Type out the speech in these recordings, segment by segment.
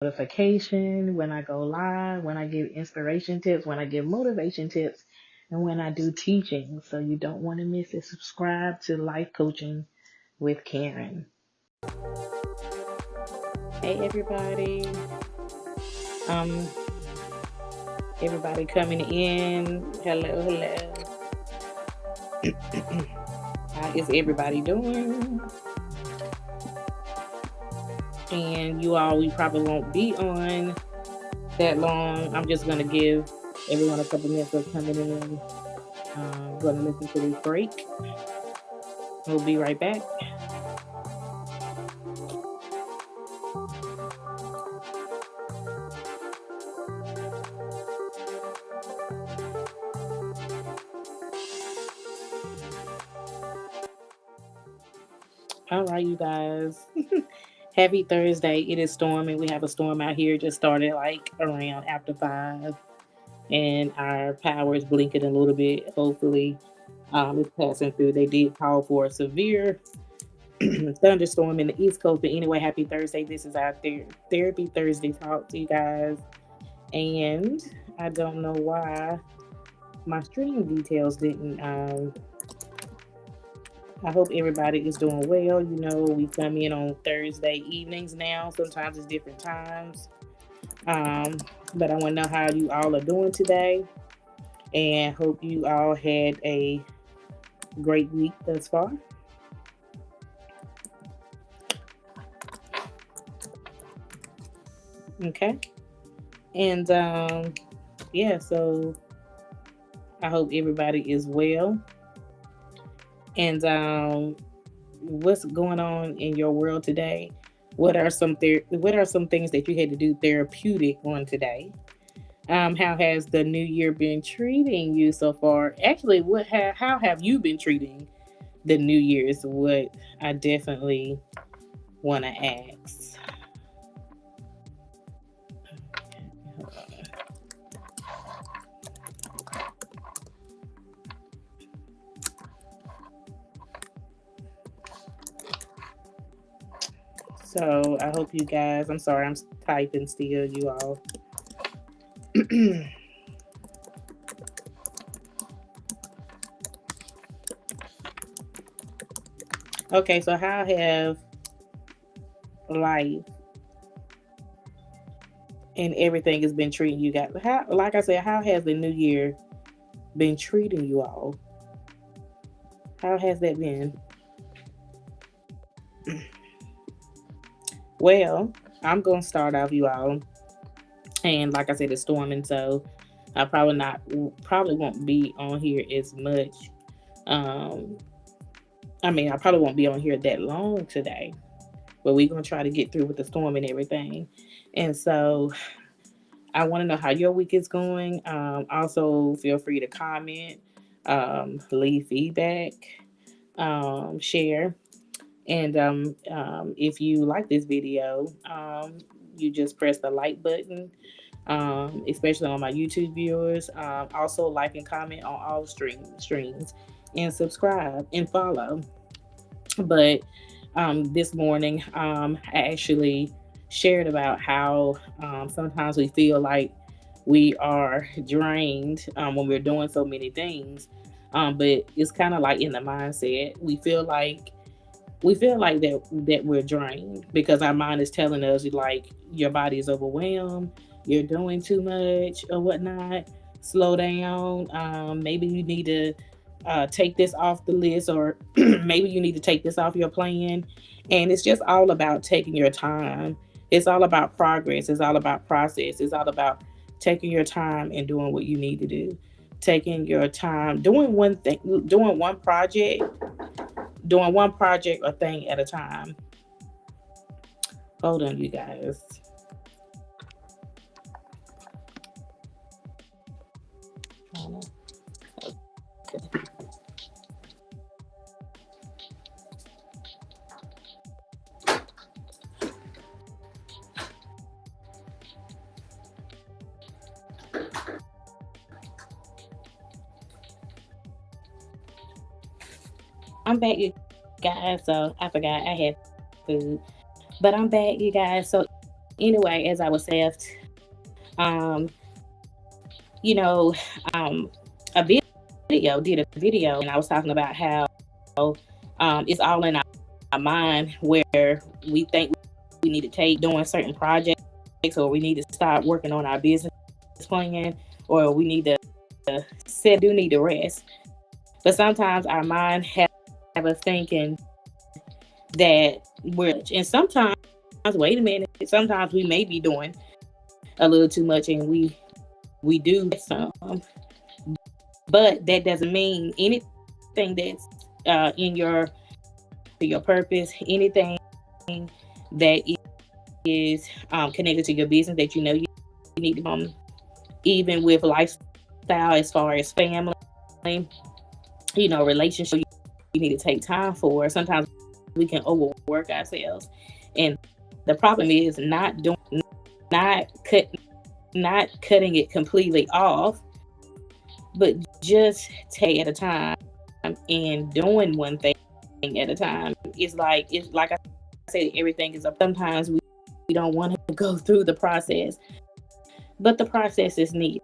notification when I go live, when I give inspiration tips, when I give motivation tips, and when I do teaching. So you don't want to miss it. Subscribe to Life Coaching with Karen. Hey everybody. Um Everybody coming in. Hello, hello. How is everybody doing? And you all, we probably won't be on that long. I'm just gonna give everyone a couple minutes of coming in. Gonna listen to this break. We'll be right back. All right, you guys. Happy Thursday. It is storming. We have a storm out here. Just started like around after 5, and our power is blinking a little bit. Hopefully, it's passing through. They did call for a severe thunderstorm in the East Coast. But anyway, happy Thursday. This is our Therapy Thursday talk to you guys. And I don't know why my stream details didn't. I hope everybody is doing well. You know, we come in on Thursday evenings now. Sometimes it's different times. But I want to know how you all are doing today. And hope you all had a great week thus far. Okay. And yeah, so I hope everybody is well. And what's going on in your world today? What are some things that you had to do therapeutic on today? How has the new year been treating you so far? Actually, how have you been treating the new year is what I definitely want to ask. So I hope you guys, I'm sorry, I'm typing still, you all. Okay, so how have life and everything has been treating you guys? How, like I said, how has the new year been treating you all? How has that been? Well, I'm gonna start off, you all. And like I said, it's storming, so I probably won't be on here as much. I probably won't be on here that long today, but we're gonna try to get through with the storm and everything. And so I want to know how your week is going. Also, feel free to comment, leave feedback, share. And if you like this video, you just press the like button, especially on my YouTube viewers. Also, like and comment on all streams, and subscribe and follow. But this morning, I actually shared about how sometimes we feel like we are drained when we're doing so many things. But it's kind of like in the mindset. We feel like that we're drained because our mind is telling us like your body is overwhelmed, you're doing too much or whatnot. Slow down. Maybe you need to take this off the list, or maybe you need to take this off your plan. And it's just all about taking your time. It's all about progress. It's all about process. It's all about taking your time and doing what you need to do. Taking your time, doing one thing, doing one project or thing at a time. Hold on, you guys. Okay. I'm back, you guys. So I forgot I had food, but I'm back, you guys. So anyway, as I was saying, um, you know, a did a video, and I was talking about how it's all in our mind where we think we need to take doing certain projects, or we need to start working on our business plan, or we need to need to rest. But sometimes our mind have us thinking that and sometimes, wait a minute, sometimes we may be doing a little too much, and we do some, but that doesn't mean anything that's in your purpose, anything that is connected to your business that you need to even with lifestyle, as far as family, relationship, you need to take time for. Sometimes we can overwork ourselves, and the problem is not cutting it completely off, but just take at a time and doing one thing at a time. It's like I said, everything is up. Sometimes we don't want to go through the process, but the process is needed,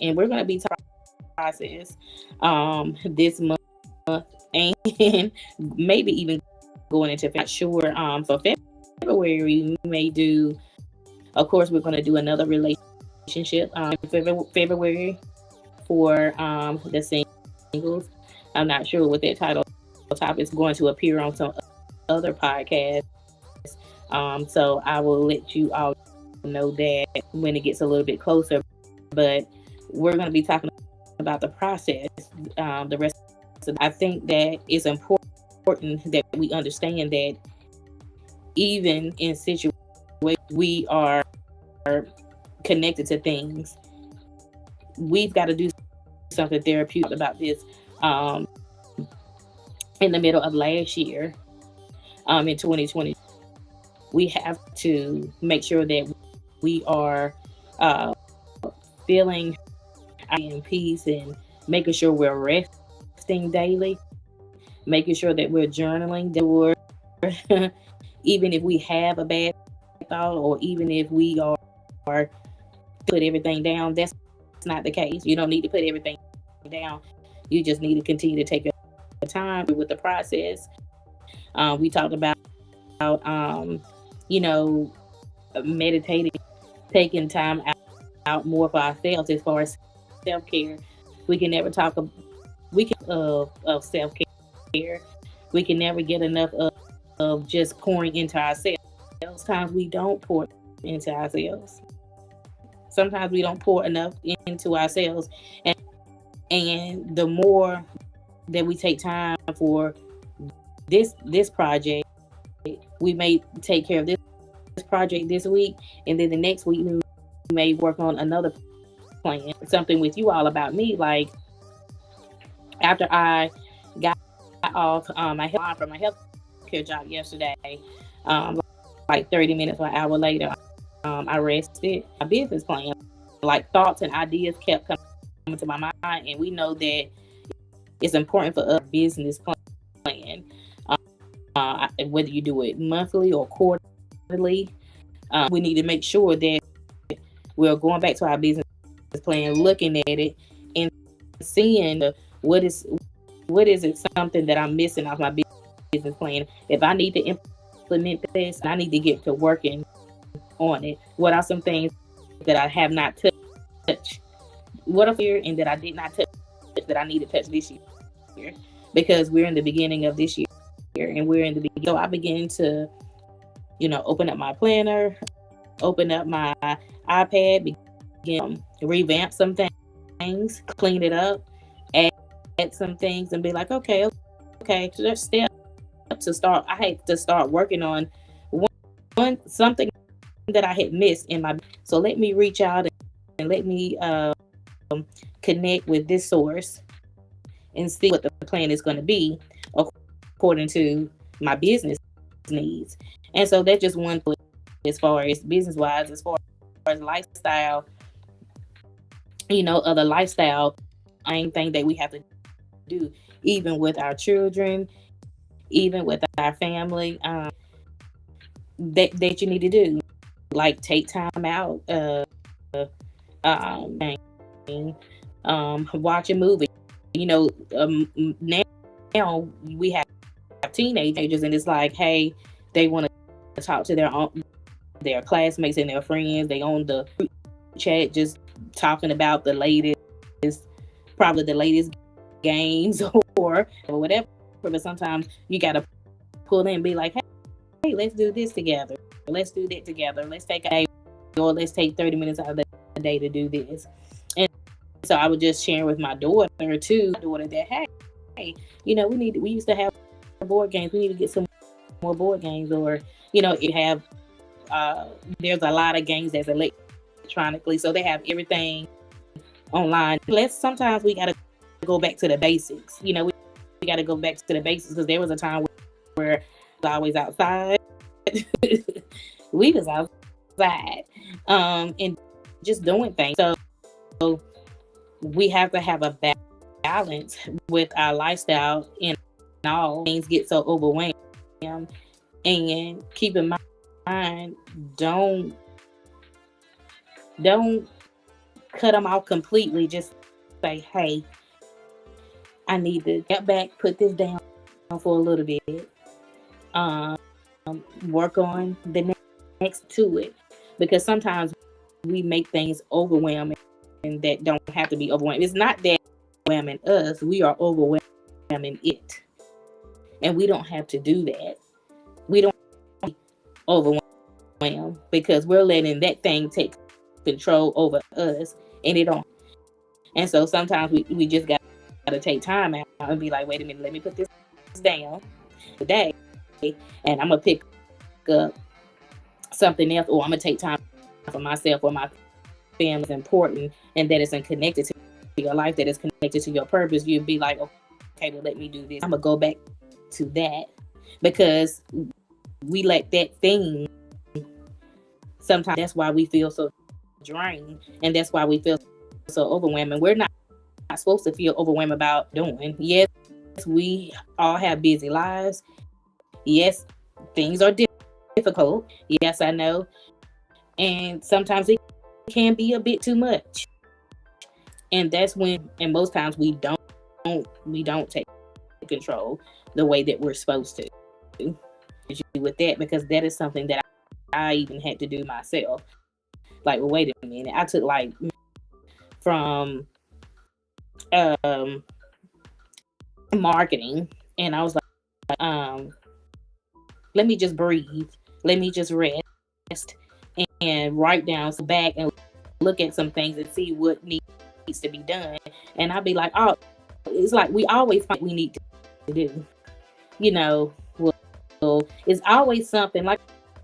and we're going to be talking about process this month, and maybe even going into, not sure, for February we may do. Of course, we're going to do another relationship February for the singles. I'm not sure what that topic is going to appear on some other podcasts. So I will let you all know that when it gets a little bit closer. But we're going to be talking about the process. The rest of, I think that it's important that we understand that even in situations we are connected to things, we've got to do something therapeutic about this. In the middle of last year, in 2020, we have to make sure that we are feeling in peace and making sure we're resting daily, making sure that we're journaling, even if we have a bad thought, or even if we are put everything down. That's not the case. You don't need to put everything down. You just need to continue to take your time with the process. We talked about meditating, taking time out more for ourselves as far as self-care. We can never talk of self-care. We can never get enough of just pouring into ourselves. Sometimes we don't pour into ourselves. Sometimes we don't pour enough into ourselves, and the more that we take time for this project, we may take care of this project this week, and then the next week we may work on another plan. Something with you all about me, like after I got off from my healthcare job yesterday, like 30 minutes or an hour later, I rested. My business plan, like thoughts and ideas kept coming to my mind, and we know that it's important for a business plan. Whether you do it monthly or quarterly, we need to make sure that we're going back to our business plan, looking at it, and seeing what is it something that I'm missing off my business plan. If I need to implement this, I need to get to working on it. What are some things that I have not touched? What are here and that I did not touch that I need to touch this year? Because we're in the beginning of this year, and we're in the beginning. So I begin to, open up my planner, open up my iPad, begin to revamp some things, clean it up, add some things, and be like, okay, so there's steps to start. I had to start working on something that I had missed in my. So let me reach out and let me connect with this source and see what the plan is going to be according to my business needs. And so that's just one thing as far as business wise. As far as lifestyle, other lifestyle, same thing that we have to do, even with our children, even with our family, that you need to do. like take time out, um, watch a movie. You know, now we have teenagers, and it's like, hey, they want to talk to their classmates and their friends. They on the chat just talking about the latest, probably the latest games or whatever. But sometimes you gotta pull in and be like, hey, let's do this together. Let's do that together. Let's take a day, or let's take 30 minutes out of the day to do this. And so I was just sharing with my daughter too, that hey, you know, we used to have board games. We need to get some more board games, or you know, you have there's a lot of games that's electronically, so they have everything online. Sometimes we gotta go back to the basics. You know, we gotta go back to the basics, because there was a time where I was always outside. We was outside, and just doing things. So we have to have a balance with our lifestyle, and all things get so overwhelmed. And keep in mind, don't cut them off completely. Just say, hey, I need to get back, put this down for a little bit, work on the next to it, because sometimes we make things overwhelming, and that don't have to be overwhelming. It's not that overwhelming us, we are overwhelming it, and we don't have to do that. We don't overwhelm, because we're letting that thing take control over us, and it don't. And so sometimes we just got to take time out and be like, wait a minute, let me put this down today, and I'm gonna pick up something else, or I'm gonna take time for myself or my family is important, and that isn't connected to your life, that is connected to your purpose. You'd be like, okay, well, let me do this. I'm gonna go back to that, because we let that thing, sometimes that's why we feel so drained, and that's why we feel so overwhelmed. And we're not supposed to feel overwhelmed about doing. Yes, we all have busy lives. Yes, things are difficult. Yes, I know. And sometimes it can be a bit too much. And that's when, and most times we don't take control the way that we're supposed to with that, because that is something that I even had to do myself. Like, well, wait a minute. I took like from marketing, and I was like, let me just breathe. Let me just rest and write down some back and look at some things and see what needs to be done. And I'll be like, oh, it's like we always find we need to do. You know, well, it's always something, like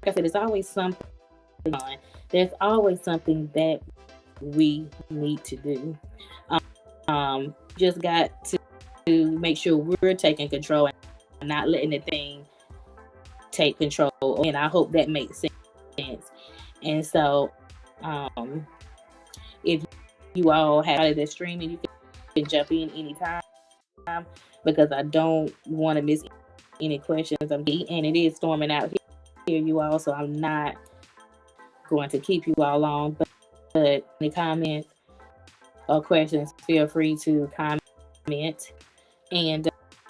I said, it's always something on. There's always something that we need to do. Just got to make sure we're taking control and not letting the thing take control. And I hope that makes sense. And so, if you all have the streaming, you can jump in anytime, because I don't want to miss any questions. And it is storming out here, you all, so I'm not going to keep you all on. But any comments or questions, feel free to comment. And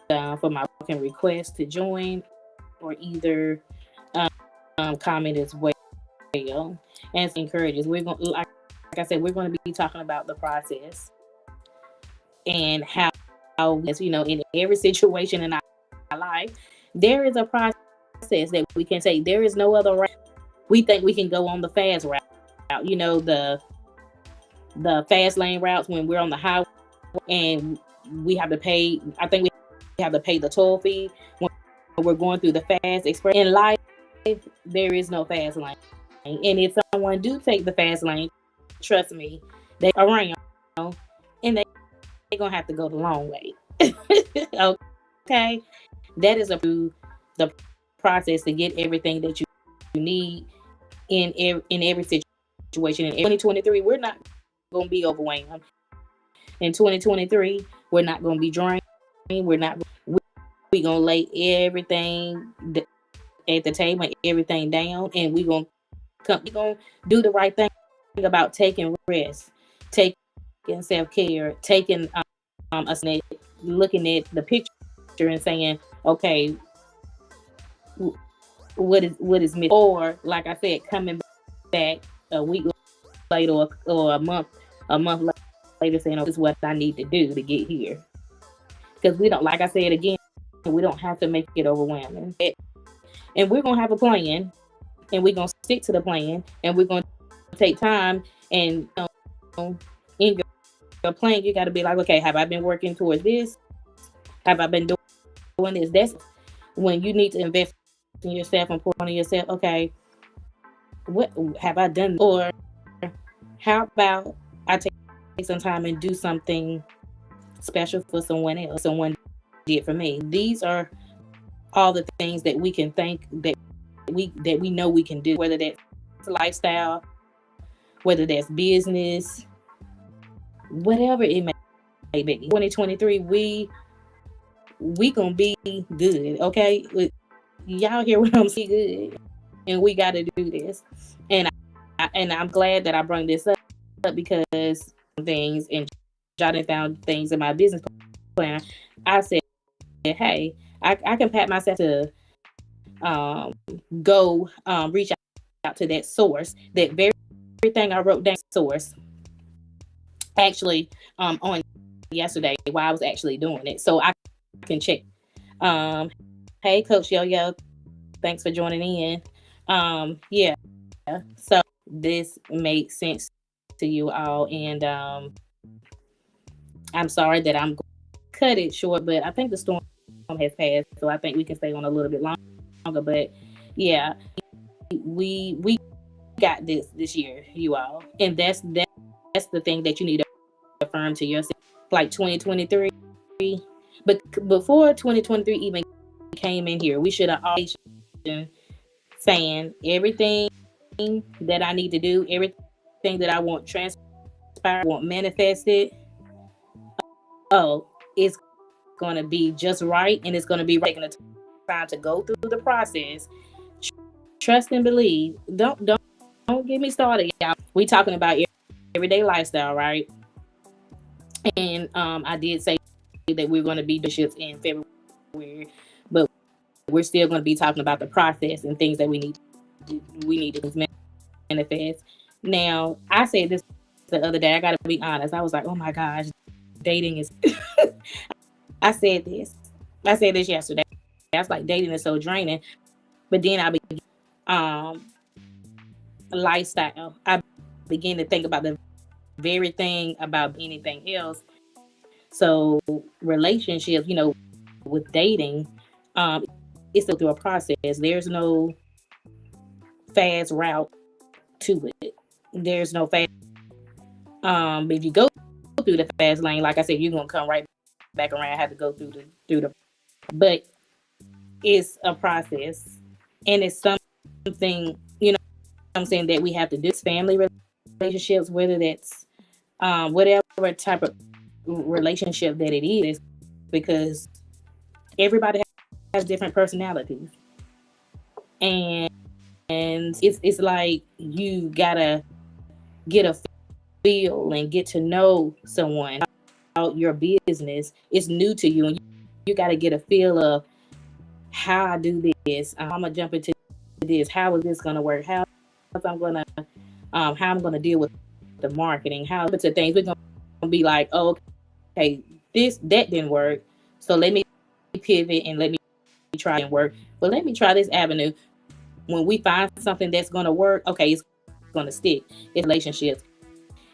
for my request to join, or either comment as well. And encourages. We're going, like I said, we're going to be talking about the process and how, you know, in every situation in our life, there is a process that we can take. There is no other route. We think we can go on the fast route. You know, the fast lane routes when we're on the highway, and we have to pay. I think we have to pay the toll fee when we're going through the fast express. In life, there is no fast lane. And if someone do take the fast lane, trust me, they around, and they're gonna have to go the long way. Okay, that is the process to get everything that you need in every situation. In 2023, we're not gonna be overwhelmed. In 2023, we're not gonna be drained. We're gonna lay everything at the table, everything down, and we're gonna You're gonna do the right thing about taking rest, taking self-care, taking looking at the picture and saying, okay, what is missing? Or like I said, coming back a week later or a month later saying, oh, this is what I need to do to get here. Because we don't, like I said again, we don't have to make it overwhelming. And we're gonna have a plan, and we're gonna stick to the plan, and we're gonna take time. And in your plan, you got to be like, okay, have I been working towards this? Have I been doing this? That's when you need to invest in yourself and pour on yourself. Okay, what have I done? Or how about I take some time and do something special for someone else? Someone did for me. These are all the things that we can think that we know we can do, whether that's lifestyle, whether that's business, whatever it may be. 2023, we gonna be good, okay? Y'all hear what I'm saying? Good, and we got to do this. And I'm glad that I brought this up because things and jotting down things in my business plan. I said, hey, I can pat myself to go reach out to that source, that very thing I wrote down source. Actually, on yesterday while I was actually doing it, so I can check. Hey, Coach Yo, thanks for joining in. Yeah, so this makes sense to you all, and I'm sorry that I'm going to cut it short, but I think the storm has passed, so I think we can stay on a little bit longer. But yeah, we got this year, you all, and that's the thing that you need to affirm to yourself. Like 2023, but before 2023 even came in here, we should have always been saying everything that I need to do, everything that I want transpire, want manifested. Oh, it's going to be just right, and it's going to be right. Taking the time to go through the process. Trust and believe. Don't get me started, y'all. We talking about everyday lifestyle, right? And I did say that we're going to be bishops in February, but we're still going to be talking about the process and things that we need to manifest. Now, I said this the other day. I got to be honest. I was like, oh my gosh, dating is. I said this yesterday. I was like, dating is so draining. But then I began lifestyle. I began to think about the very thing about anything else. So relationships, with dating, it's through a process. There's no fast route to it. There's no fast. If you go through the fast lane, like I said, you're gonna come right back around. Have to go through the. But it's a process, and it's something I'm saying that we have to do. It's family relationships, whether that's whatever type of relationship that it is, because everybody has different personalities, and it's like you gotta get a feel and get to know someone about your business. It's new to you, and you gotta get a feel of how I do this. I'm gonna jump into this. How is this gonna work? How I'm gonna deal with the marketing? How to things we're gonna be like, oh, okay, that didn't work, so let me pivot and let me try and work. But let me try this avenue. When we find something that's gonna work, okay, it's gonna stick. It's relationships,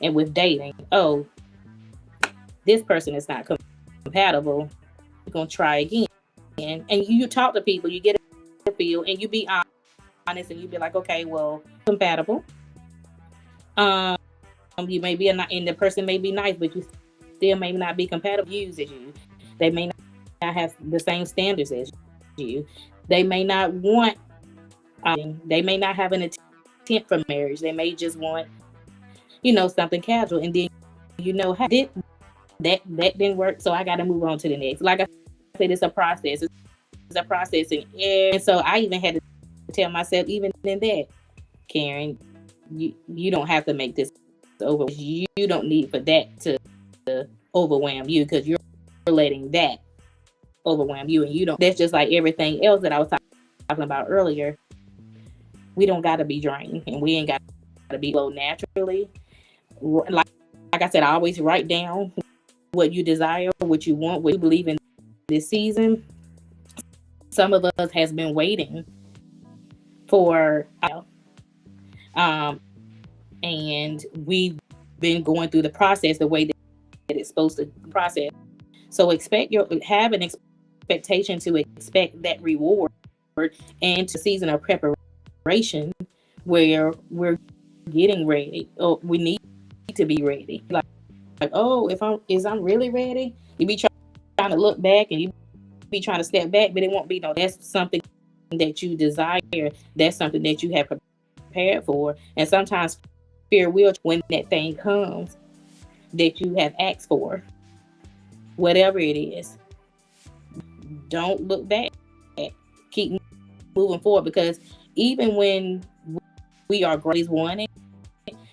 and with dating, oh, this person is not compatible. We're gonna try again, and you talk to people, you get a feel, and you be honest, and you be like, okay, well, compatible. You may be and the person may be nice, but you still may not be compatible views as you. They may not have the same standards as you. They may not want. They may not have an intent for marriage. They may just want, something casual, and then hey, that didn't work, so I got to move on to the next. Like I said, it's a process. It's a process, and so I even had to tell myself, even in that, Karen, you don't have to make this over. You don't need for that to overwhelm you, because you're letting that overwhelm you, and you don't. That's just like everything else that I was talking about earlier. We don't got to be drained, and we ain't got to be low naturally. Like I said, I always write down what you desire, what you want, what you believe in this season. Some of us has been waiting for, and we've been going through the process the way that it's supposed to process. So have an expectation to expect that reward, and to season of preparation where we're getting ready, or we need to be ready. Like, oh, if I'm really ready, you be trying to look back, and you be trying to step back, but it won't be no. That's something that you desire. That's something that you have prepared for, and sometimes fear will, when that thing comes that you have asked for, whatever it is. Don't look back. Keep moving forward, because even when we are always wanting,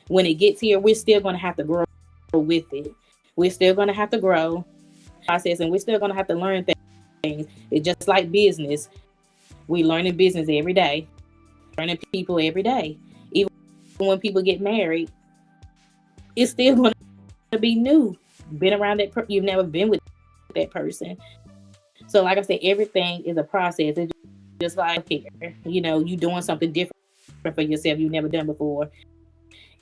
when it gets here, we're still going to have to grow with it. We're still going to have to grow process, and we're still going to have to learn things. It's just like business. We learn in business every day, learning people every day. Even when people get married, it's still going to be new. Been around that you've never been with that person. So like I said, everything is a process. It's just like here, you doing something different for yourself you've never done before,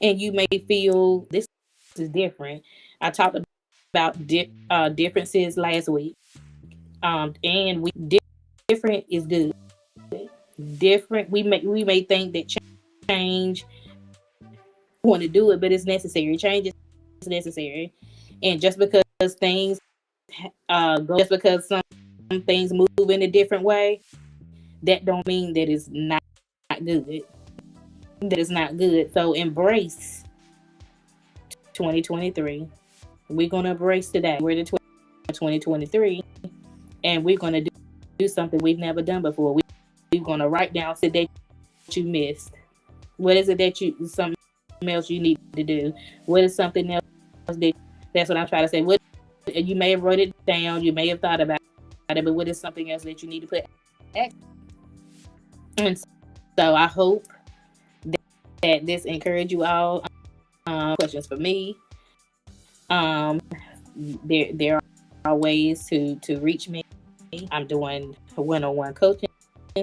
and you may feel this is different. I talked about differences last week, and different is good. Different, we may think that change, want to do it, but it's necessary. Change is necessary, and just because things just because some things move in a different way, that don't mean that it's not good. That is not good. So embrace 2023. We're gonna embrace today. We're the 2023, and we're gonna do something we've never done before. We're gonna write down something that you missed. What is it that something else you need to do? What is something else that's what I'm trying to say. What you may have wrote it down, you may have thought about it, but what is something else that you need to put action? And so I hope that this encouraged you all. Questions for me. There are ways to reach me. I'm doing one-on-one coaching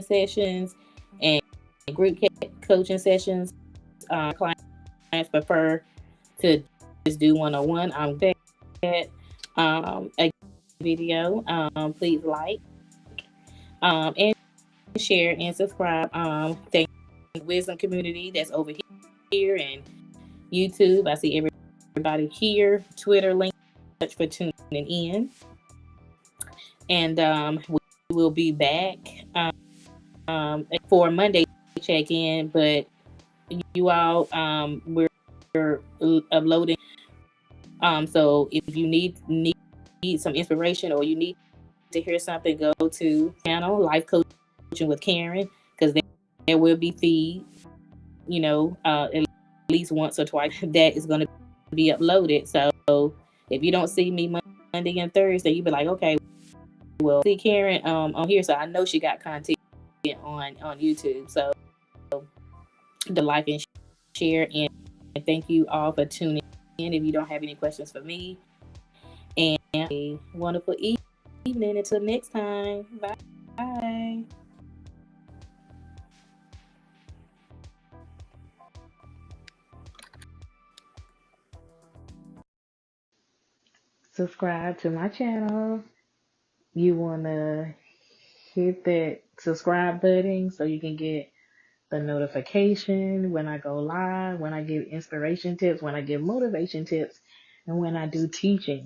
sessions and group coaching sessions. Clients prefer to just do one-on-one. I'm that a video. Please like, and share and subscribe. Thank you, Wisdom Community that's over here and YouTube. I see everybody here. Twitter link for tuning in, and we will be back for Monday check-in. But you all, we're uploading. So if you need some inspiration, or you need to hear something, go to channel Life Coaching with Karen, because there will be feed, at least once or twice that is going to be uploaded. So if you don't see me Monday and Thursday, you be like, okay, well, see Karen on here, so I know she got content on YouTube. So the like and share, and thank you all for tuning in. If you don't have any questions for me, and a wonderful evening until next time. Bye. Subscribe to my channel. You want to hit that subscribe button so you can get the notification when I go live, when I give inspiration tips, when I give motivation tips, and when I do teachings.